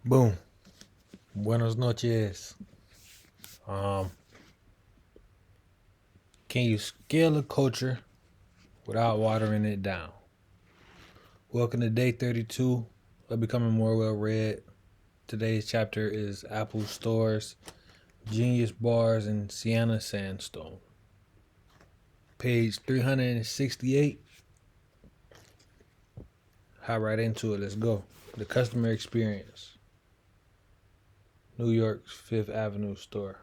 Boom. Buenos noches. Um, can you scale a culture without watering it down? Welcome to day 32 of Becoming More Well Read. Today's chapter is Apple Stores, Genius Bars, and Sienna Sandstone. Page 368. Hop right into it. Let's go. The customer experience. New York's Fifth Avenue store.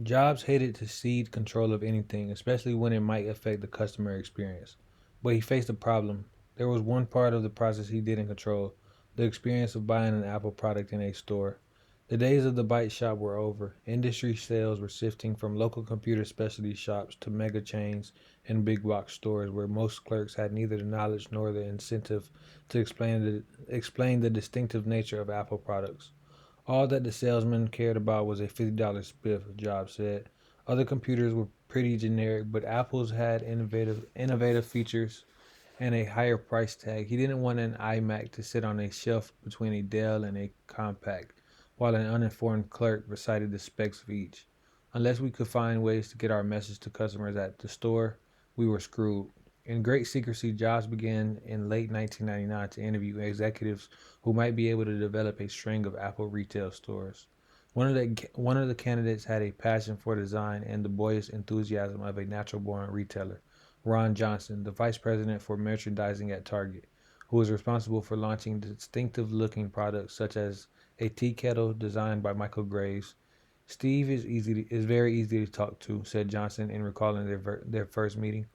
Jobs hated to cede control of anything, especially when it might affect the customer experience. But he faced a problem. There was one part of the process he didn't control, the experience of buying an Apple product in a store. The days of the bite shop were over. Industry sales were shifting from local computer specialty shops to mega chains and big box stores where most clerks had neither the knowledge nor the incentive to explain the distinctive nature of Apple products. All that the salesman cared about was a $50 spiff, Jobs said. Other computers were pretty generic, but Apple's had innovative features and a higher price tag. He didn't want an iMac to sit on a shelf between a Dell and a Compaq, while an uninformed clerk recited the specs of each. Unless we could find ways to get our message to customers at the store, we were screwed. In great secrecy, Jobs began in late 1999 to interview executives who might be able to develop a string of Apple retail stores. One of the candidates had a passion for design and the boyish enthusiasm of a natural-born retailer. Ron Johnson, the vice president for merchandising at Target, who was responsible for launching distinctive-looking products such as a tea kettle designed by Michael Graves. Steve is very easy to talk to, said Johnson in recalling their first meeting.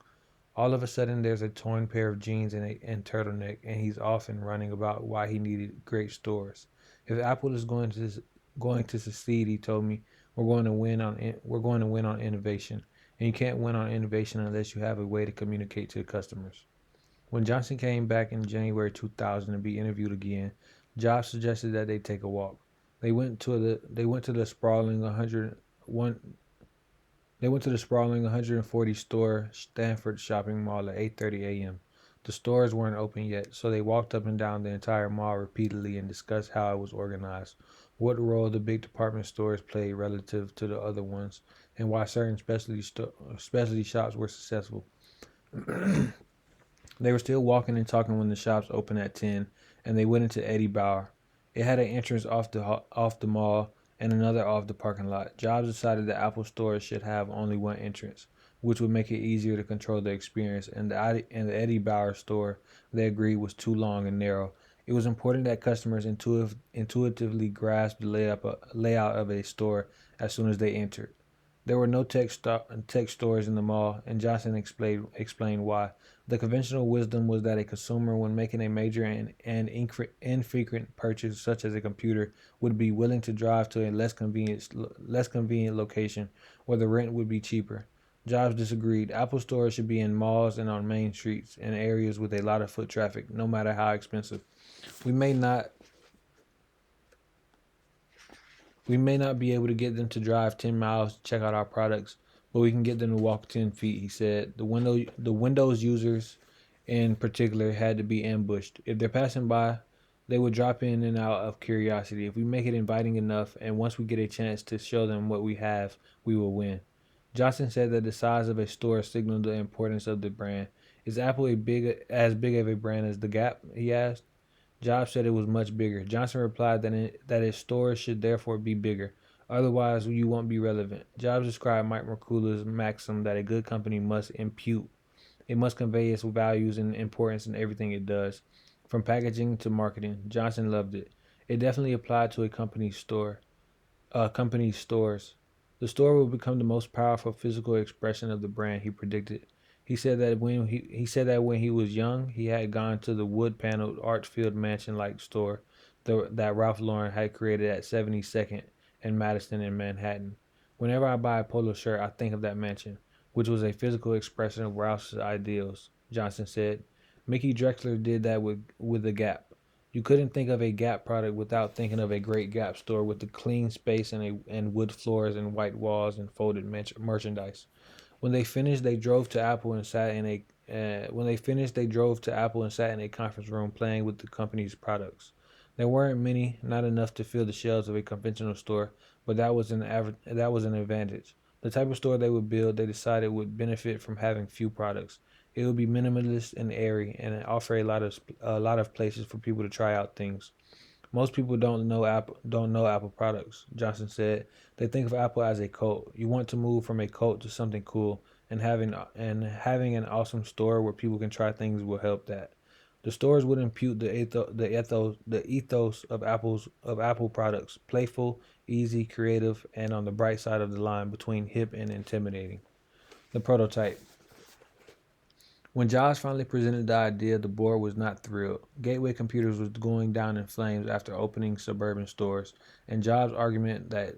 All of a sudden, there's a torn pair of jeans and turtleneck, and he's off and running about why he needed great stores. If Apple is going to succeed, he told me, we're going to win on innovation, and you can't win on innovation unless you have a way to communicate to the customers. When Johnson came back in January 2000 to be interviewed again, Jobs suggested that they take a walk. They went to the sprawling 140 store Stanford shopping mall at 8:30 a.m. The stores weren't open yet, so they walked up and down the entire mall repeatedly and discussed how it was organized, what role the big department stores played relative to the other ones, and why certain specialty shops were successful. They were still walking and talking when the shops opened at 10, and they went into Eddie Bauer. It had an entrance off the mall and another off the parking lot. Jobs decided that Apple stores should have only one entrance, which would make it easier to control the experience. And the Eddie Bauer store, they agreed, was too long and narrow. It was important that customers intuitively grasp the layout of a store as soon as they entered. There were no tech stores in the mall, and Johnson explained why. The conventional wisdom was that a consumer, when making a major and infrequent purchase such as a computer, would be willing to drive to a less convenient location where the rent would be cheaper. Jobs disagreed. Apple stores should be in malls and on main streets in areas with a lot of foot traffic, no matter how expensive. We may not we may not be able to get them to drive 10 miles to check out our products, but we can get them to walk 10 feet, he said. The Windows users in particular had to be ambushed. If they're passing by, they would drop in and out of curiosity. If we make it inviting enough, and once we get a chance to show them what we have, we will win. Johnson said that the size of a store signaled the importance of the brand. Is Apple as big of a brand as the Gap? He asked. Jobs said it was much bigger. Johnson replied that its stores should therefore be bigger. Otherwise, you won't be relevant. Jobs described Mike Mercula's maxim that a good company must convey its values and importance in everything it does, from packaging to marketing. Johnson loved it. It definitely applied to company's stores. The store will become the most powerful physical expression of the brand, he predicted. He said that when he was young, he had gone to the wood-paneled, arch-filled mansion-like store that Ralph Lauren had created at 72nd and Madison in Manhattan. Whenever I buy a polo shirt, I think of that mansion, which was a physical expression of Ralph's ideals, Johnson said. Mickey Drexler did that with the Gap. You couldn't think of a Gap product without thinking of a great Gap store with the clean space and wood floors and white walls and folded merchandise. When they finished, they drove to Apple and sat in a When they finished, they drove to Apple and sat in a conference room playing with the company's products. There weren't many, not enough to fill the shelves of a conventional store, but that was an advantage. The type of store they would build, they decided would benefit from having few products. It would be minimalist and airy, and offer a lot of places for people to try out things. Most people don't know Apple products, Johnson said. They think of Apple as a cult. You want to move from a cult to something cool, and having an awesome store where people can try things will help that. The stores would impute the ethos of Apple products, playful, easy, creative, and on the bright side of the line between hip and intimidating. The prototype. When Jobs finally presented the idea, the board was not thrilled. Gateway Computers was going down in flames after opening suburban stores, and Jobs' argument that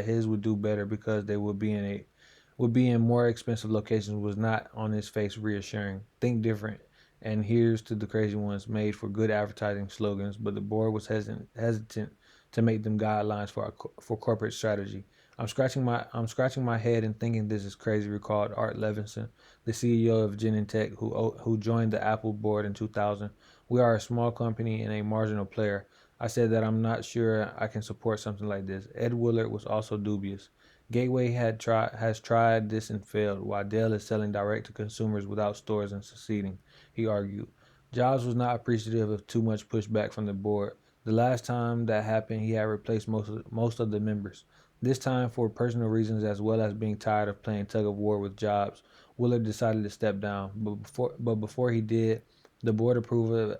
his would do better because they would be in more expensive locations was not on his face reassuring. Think different, and here's to the crazy ones made for good advertising slogans, but the board was hesitant to make them guidelines for corporate strategy. I'm scratching my head and thinking this is crazy, recalled Art Levinson, the CEO of Genentech, who joined the Apple board in 2000. We are a small company and a marginal player. I said that I'm not sure I can support something like this. Ed Willard was also dubious. Has tried this and failed, while Dell is selling direct to consumers without stores and succeeding, he argued. Jobs was not appreciative of too much pushback from the board. The last time that happened, he had replaced most of the members. This time, for personal reasons as well as being tired of playing tug of war with Jobs, Willard decided to step down. But before he did, the board approved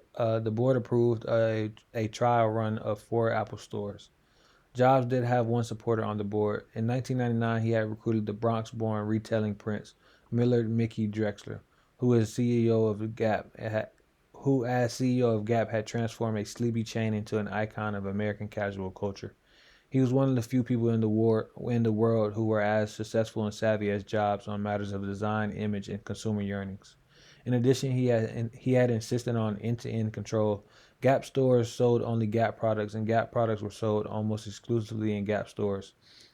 a trial run of 4 Apple stores. Jobs did have one supporter on the board. In 1999, he had recruited the Bronx-born retailing prince, Millard Mickey Drexler, who as CEO of Gap had transformed a sleepy chain into an icon of American casual culture. He was one of the few people in the world who were as successful and savvy as Jobs on matters of design, image, and consumer yearnings. In addition, he had insisted on end-to-end control. Gap stores sold only Gap products, and Gap products were sold almost exclusively in Gap stores.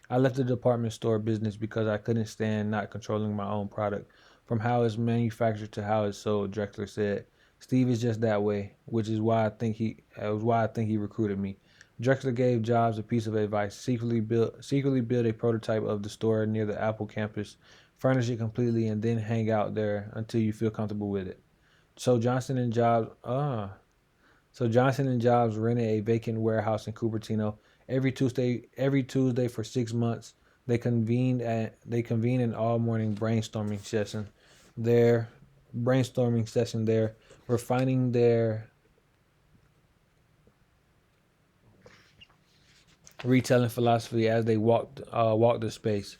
I left the department store business because I couldn't stand not controlling my own product, from how it's manufactured to how it's sold, Drexler said. Steve is just that way, which is why I think he recruited me. Drexler gave Jobs a piece of advice: secretly build a prototype of the store near the Apple campus, furnish it completely, and then hang out there until you feel comfortable with it. So Johnson and Jobs, so Johnson and Jobs rented a vacant warehouse in Cupertino. Every Tuesday for 6 months, they convened an all morning there, brainstorming session there, refining their retailing philosophy as they walked the space.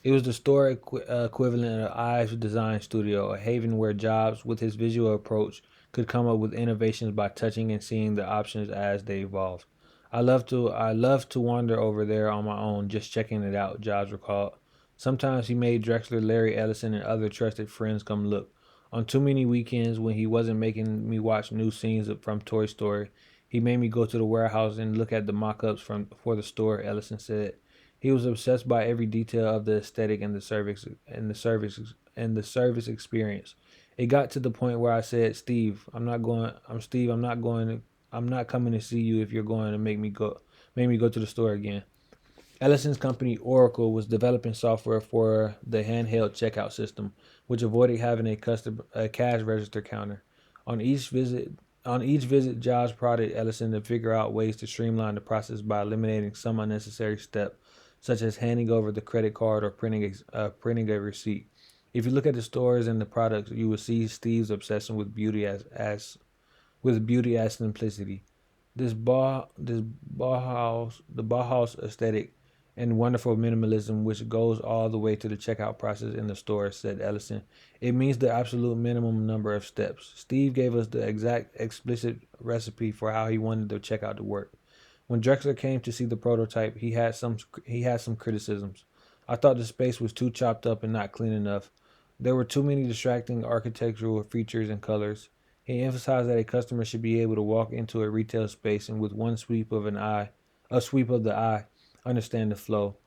It was the store equivalent of Ives Design Studio, a haven where Jobs, with his visual approach, could come up with innovations by touching and seeing the options as they evolved. I love to wander over there on my own, just checking it out, Jobs recalled. Sometimes he made Drexler, Larry Ellison, and other trusted friends come look. On too many weekends when he wasn't making me watch new scenes from Toy Story, he made me go to the warehouse and look at the mock-ups for the store, Ellison said. He was obsessed by every detail of the aesthetic and the service experience. It got to the point where I said, I'm not coming to see you if you're going to make me go to the store again." Ellison's company Oracle was developing software for the handheld checkout system, which avoided having a cash register counter. On each visit, on each visit, Jobs prodded Ellison to figure out ways to streamline the process by eliminating some unnecessary step, such as handing over the credit card or printing a receipt. If you look at the stores and the products, you will see Steve's obsession with beauty as simplicity. The Bauhaus aesthetic and wonderful minimalism, which goes all the way to the checkout process in the store, said Ellison. It means the absolute minimum number of steps. Steve gave us the exact explicit recipe for how he wanted the checkout to work. When Drexler came to see the prototype, he had some criticisms. I thought the space was too chopped up and not clean enough. There were too many distracting architectural features and colors. He emphasized that a customer should be able to walk into a retail space and with a sweep of the eye, understand the flow.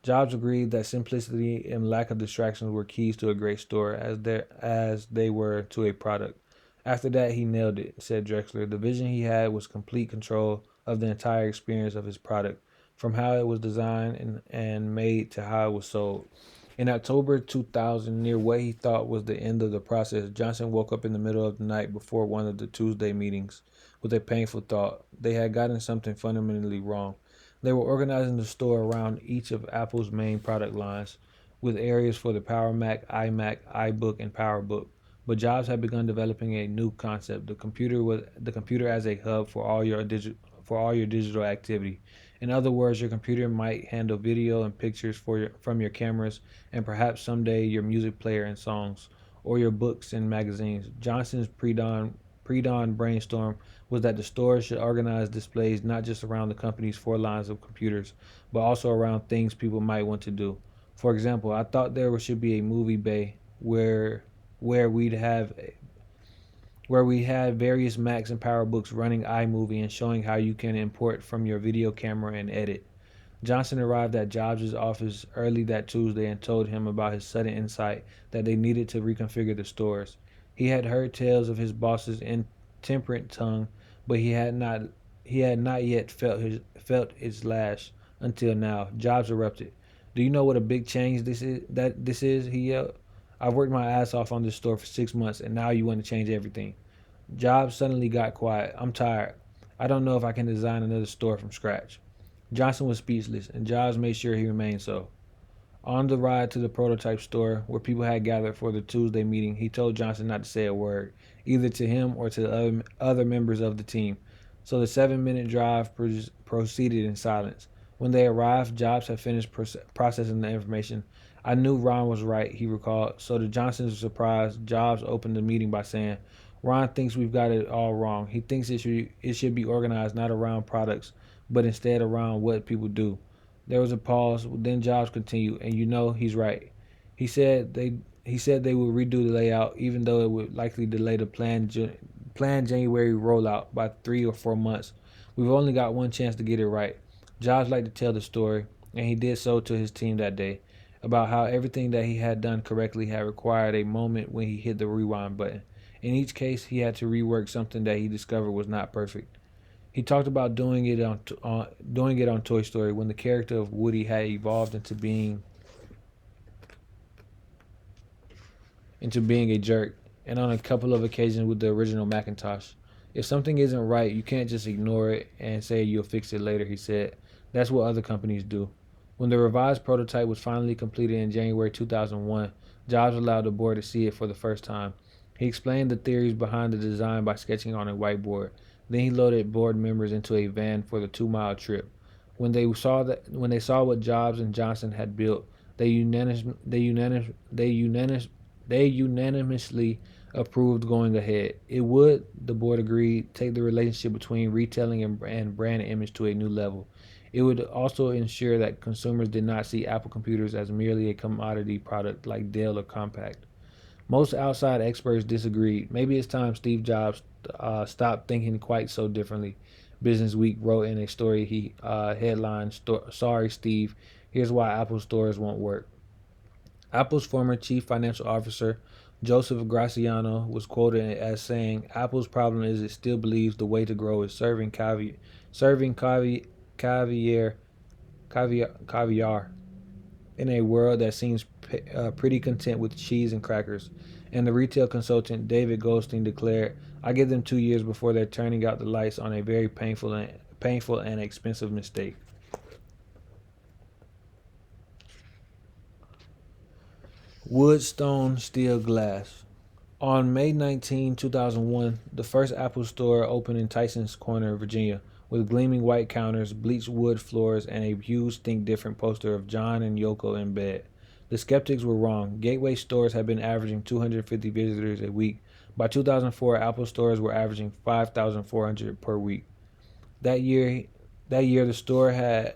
Jobs agreed that simplicity and lack of distractions were keys to a great store as they were to a product. After that, he nailed it, said Drexler. The vision he had was complete control of the entire experience of his product, from how it was designed and made to how it was sold. In October 2000, near what he thought was the end of the process, Johnson woke up in the middle of the night before one of the Tuesday meetings with a painful thought. They had gotten something fundamentally wrong. They were organizing the store around each of Apple's main product lines, with areas for the Power Mac, iMac, iBook, and PowerBook. But Jobs had begun developing a new concept: the computer as a hub for all your digital activity. In other words, your computer might handle video and pictures from your cameras, and perhaps someday your music player and songs, or your books and magazines. Johnson's pre-dawn brainstorm was that the store should organize displays not just around the company's four lines of computers, but also around things people might want to do. For example, I thought there should be a movie bay where we'd have where we had various Macs and PowerBooks running iMovie and showing how you can import from your video camera and edit. Johnson arrived at Jobs' office early that Tuesday and told him about his sudden insight that they needed to reconfigure the stores. He had heard tales of his boss's intemperate tongue, but he had not yet felt its lash until now. Jobs erupted. "Do you know what a big change this is?" he yelled. "I've worked my ass off on this store for 6 months, and now you want to change everything." Jobs suddenly got quiet. "I'm tired. I don't know if I can design another store from scratch." Johnson was speechless, and Jobs made sure he remained so. On the ride to the prototype store, where people had gathered for the Tuesday meeting, he told Johnson not to say a word, either to him or to the other members of the team. So the 7-minute drive proceeded in silence. When they arrived, Jobs had finished processing the information. "I knew Ron was right," he recalled. So to Johnson's surprise, Jobs opened the meeting by saying, "Ron thinks we've got it all wrong. He thinks it should be organized not around products, but instead around what people do." There was a pause. Then Jobs continued, "And you know, he's right. He said they would redo the layout, even though it would likely delay the planned January rollout by 3 or 4 months. We've only got one chance to get it right." Jobs liked to tell the story, and he did so to his team that day, about how everything that he had done correctly had required a moment when he hit the rewind button. In each case, he had to rework something that he discovered was not perfect. He talked about doing it on Toy Story when the character of Woody had evolved into being a jerk, and on a couple of occasions with the original Macintosh. "If something isn't right, you can't just ignore it and say you'll fix it later," he said. "That's what other companies do." When the revised prototype was finally completed in January 2001, Jobs allowed the board to see it for the first time. He explained the theories behind the design by sketching on a whiteboard. Then he loaded board members into a van for the 2-mile trip. When they saw what Jobs and Johnson had built, they unanimously approved going ahead. It would, the board agreed, take the relationship between retailing and brand image to a new level. It would also ensure that consumers did not see Apple computers as merely a commodity product like Dell or Compaq. Most outside experts disagreed. "Maybe it's time Steve Jobs stopped thinking quite so differently," Business Week wrote in a story he headlined, "Sorry, Steve, here's why Apple stores won't work." Apple's former chief financial officer, Joseph Graziano, was quoted as saying, "Apple's problem is it still believes the way to grow is serving caviar, caviar in a world that seems pretty content with cheese and crackers." And the retail consultant David Goldstein declared, "I give them 2 years before they're turning out the lights on a very painful and expensive mistake." Wood, stone, steel, glass. On May 19, 2001, the first Apple store opened in Tysons Corner, Virginia, with gleaming white counters, bleached wood floors, and a huge Think Different poster of John and Yoko in bed. The skeptics were wrong. Gateway stores had been averaging 250 visitors a week. By 2004, Apple stores were averaging 5,400 per week. That year, the stores had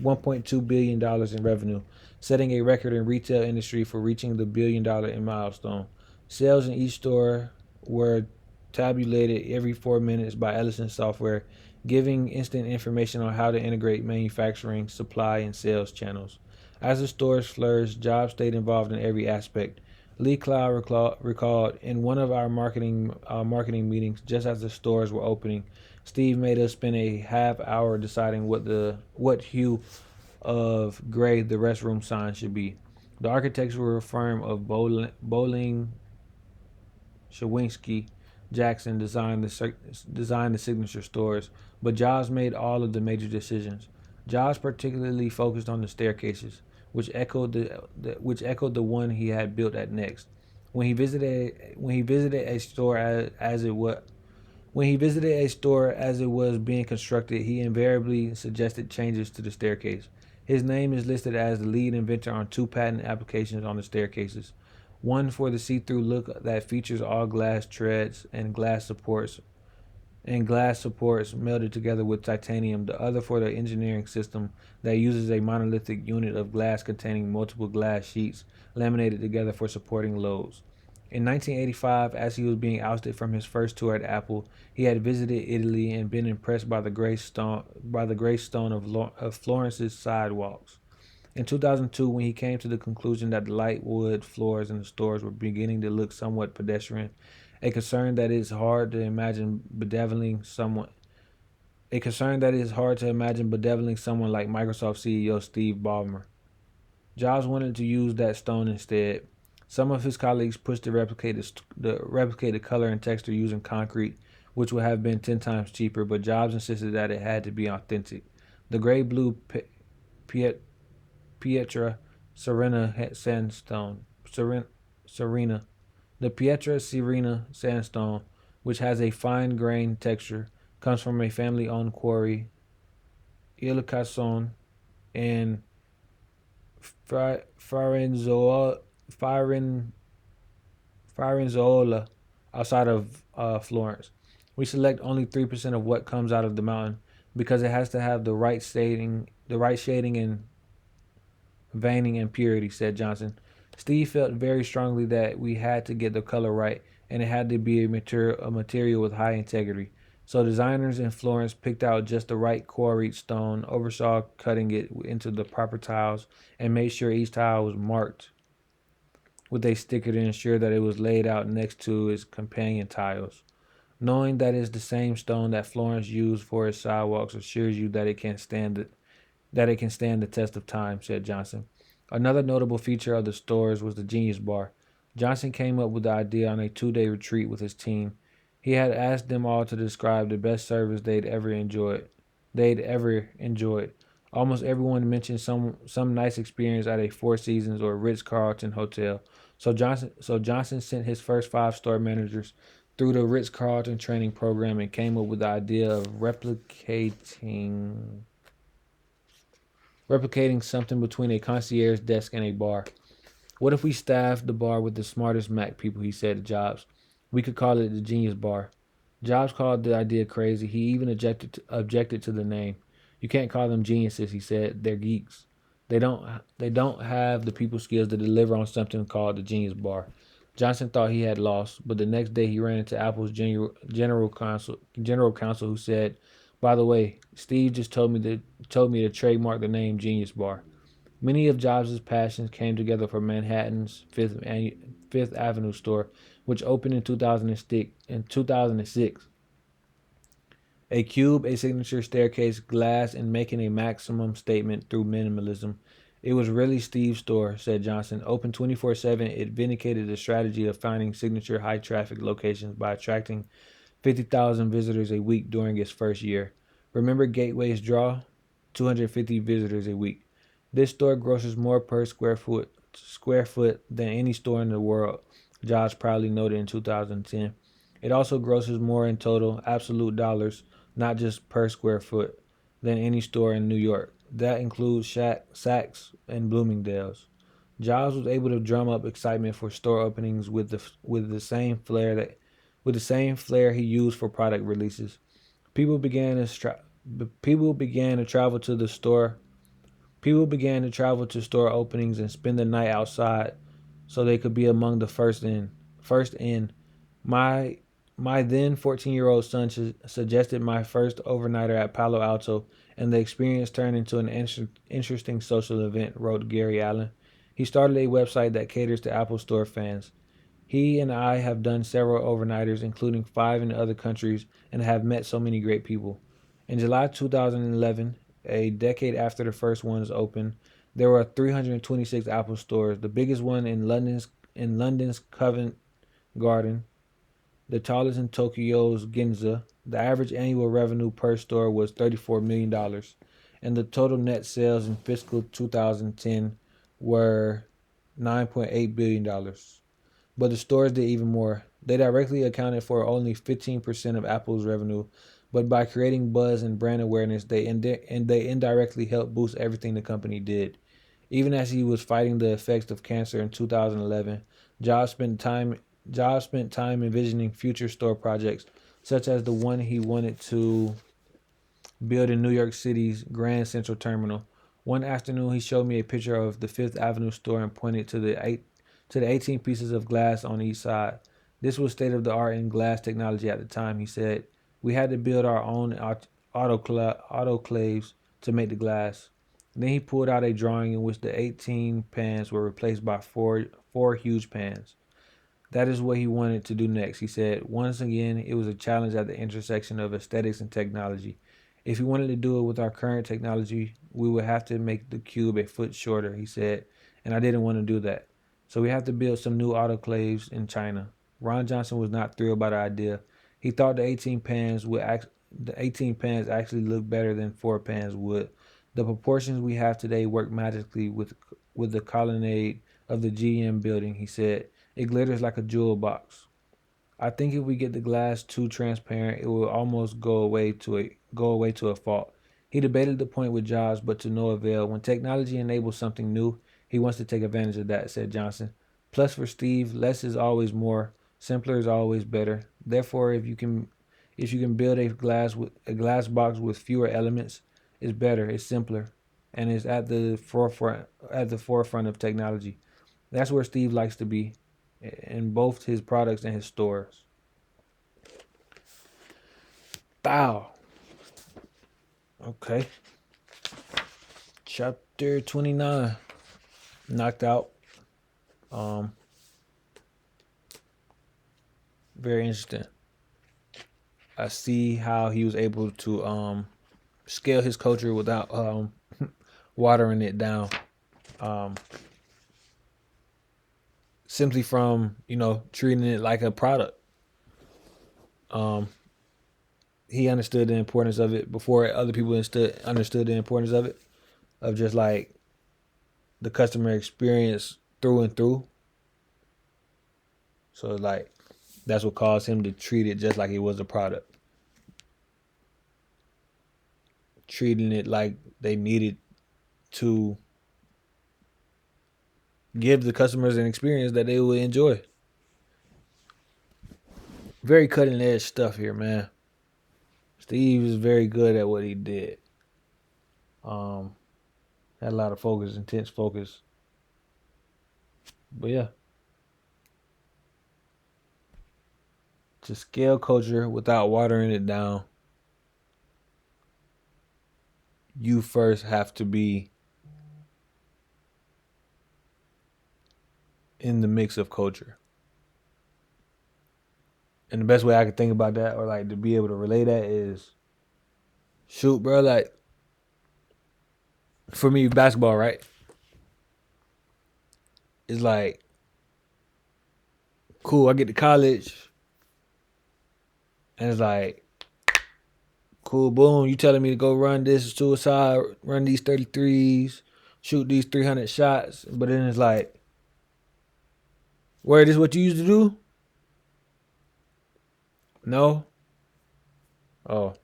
$1.2 billion in revenue, setting a record in retail industry for reaching the $1 billion milestone. Sales in each store were tabulated every 4 minutes by Ellison Software, giving instant information on how to integrate manufacturing, supply, and sales channels. As the stores flourished, Jobs stayed involved in every aspect, Lee Cloud recalled, in one of our marketing meetings, just as the stores were opening, Steve made us spend a half hour deciding what hue of gray the restroom sign should be. The architectural firm of Bowling Shawinski Jackson designed the signature stores, but Jobs made all of the major decisions. Jobs particularly focused on the staircases, which echoed the one he had built at Next. When he visited a store as it was when he visited a store as it was being constructed, he invariably suggested changes to the staircase. His name is listed as the lead inventor on two patent applications on the staircases. One for the see-through look that features all glass treads and glass supports melded together with titanium. The other for the engineering system that uses a monolithic unit of glass containing multiple glass sheets laminated together for supporting loads. In 1985, as he was being ousted from his first tour at Apple, he had visited Italy and been impressed by the gray stone of Florence's sidewalks. In 2002, when he came to the conclusion that the light wood floors in the stores were beginning to look somewhat pedestrian, a concern that is hard to imagine bedeviling someone like Microsoft CEO Steve Ballmer. Jobs wanted to use that stone instead. Some of his colleagues pushed to replicate the color and texture using concrete, which would have been 10 times cheaper, but Jobs insisted that it had to be authentic. The gray-blue Pietra Serena sandstone, Serena, the Pietra Serena sandstone, which has a fine-grained texture, comes from a family-owned quarry, Ilocosone, and Farenzola, outside of Florence. We select only 3% of what comes out of the mountain because it has to have the right shading and veining and purity, said Johnson. Steve felt very strongly that we had to get the color right, and it had to be a material with high integrity. So designers in Florence picked out just the right quarried stone, oversaw cutting it into the proper tiles, and made sure each tile was marked with a sticker to ensure that it was laid out next to its companion tiles. Knowing that it's the same stone that Florence used for its sidewalks assures you that it can stand the test of time, said Johnson. Another notable feature of the stores was the Genius Bar. Johnson came up with the idea on a 2-day retreat with his team. He had asked them all to describe the best service they'd ever enjoyed. Almost everyone mentioned some nice experience at a Four Seasons or Ritz-Carlton hotel. So Johnson sent his first 5 store managers through the Ritz-Carlton training program and came up with the idea of replicating something between a concierge desk and a bar. What if we staffed the bar with the smartest Mac people, he said to Jobs. We could call it the Genius Bar. Jobs called the idea crazy. He even objected to the name. You can't call them geniuses, he said. They're geeks. They don't have the people skills to deliver on something called the Genius Bar. Johnson thought he had lost, but the next day he ran into Apple's general counsel who said, "By the way, Steve just told me to trademark the name Genius Bar." Many of Jobs' passions came together for Manhattan's Fifth Avenue store, which opened in 2006. A cube, a signature staircase, glass, and making a maximum statement through minimalism. It was really Steve's store, said Johnson. Open 24/7, it vindicated the strategy of finding signature high-traffic locations by attracting 50,000 visitors a week during its first year. Remember Gateway's draw? 250 visitors a week. This store grosses more per square foot than any store in the world, Jobs proudly noted in 2010. It also grosses more in total, absolute dollars, not just per square foot, than any store in New York. That includes Saks and Bloomingdale's. Jobs was able to drum up excitement for store openings with the same flair he used for product releases. People began to travel to store openings and spend the night outside so they could be among the first in. My then 14-year-old son suggested my first overnighter at Palo Alto, and the experience turned into an interesting social event, wrote Gary Allen. He started a website that caters to Apple Store fans. He and I have done several overnighters, including 5 in other countries, and have met so many great people. In July 2011, a decade after the first ones opened, there were 326 Apple stores, the biggest one in London's Covent Garden, the tallest in Tokyo's Ginza. The average annual revenue per store was $34 million, and the total net sales in fiscal 2010 were $9.8 billion. But the stores did even more. They directly accounted for only 15% of Apple's revenue, but by creating buzz and brand awareness, they indirectly helped boost everything the company did. Even as he was fighting the effects of cancer in 2011, Jobs spent time Jobs spent time envisioning future store projects, such as the one he wanted to built in New York City's Grand Central Terminal. One afternoon, he showed me a picture of the Fifth Avenue store and pointed to the 18 pieces of glass on each side. This was state of the art in glass technology at the time, he said. We had to build our own autoclaves to make the glass. Then he pulled out a drawing in which the 18 pans were replaced by four huge pans. That is what he wanted to do next, he said. Once again, it was a challenge at the intersection of aesthetics and technology. If we wanted to do it with our current technology, we would have to make the cube a foot shorter, he said, and I didn't want to do that. So we have to build some new autoclaves in China. Ron Johnson was not thrilled by the idea. He thought the 18 pans actually looked better than 4 pans would. The proportions we have today work magically with the colonnade of the GM building, he said. It glitters like a jewel box. I think if we get the glass too transparent, it will almost go away to a fault. He debated the point with Jobs, but to no avail. When technology enables something new, he wants to take advantage of that, said Johnson. Plus, for Steve, less is always more. Simpler is always better. Therefore, if you can build a glass box with fewer elements, it's better, it's simpler, and it's at the forefront of technology. That's where Steve likes to be in both his products and his stores. Bow. Okay. Chapter 29. Knocked out. Um, Very interesting. I see how he was able to scale his culture without watering it down. Um, Simply from treating it like a product. Um, he understood the importance of it before other people understood the importance of it, of just like the customer experience through and through. So like that's what caused him to treat it just like it was a product, treating it like they needed to give the customers an experience that they would enjoy. Very cutting edge stuff here, man. Steve is very good at what he did. Um, Had a lot of focus, intense focus. But yeah, to scale culture without watering it down, you first have to be in the mix of culture. And the best way I could think about that, or like to be able to relay that, is shoot, bro. Like for me, basketball, right? It's like cool. I get to college, and it's like cool. Boom, you telling me to go run this suicide, run these 33s, shoot these 300 shots, but then it's like, where this what you used to do? No. Oh,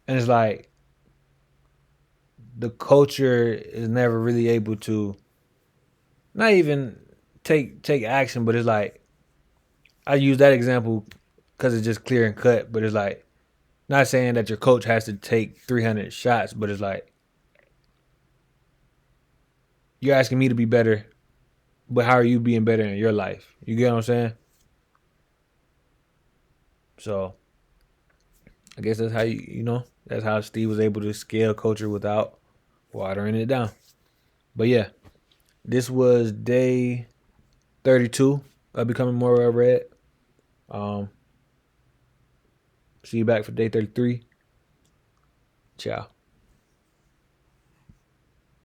and it's like the culture is never really able to not even take action, but it's like I use that example because it's just clear and cut. But it's like not saying that your coach has to take 300 shots, but it's like you're asking me to be better, but how are you being better in your life? You get what I'm saying? So I guess that's how that's how Steve was able to scale culture without watering it down. But yeah, This was day 32 of becoming more well read. See you back for day 33. Ciao.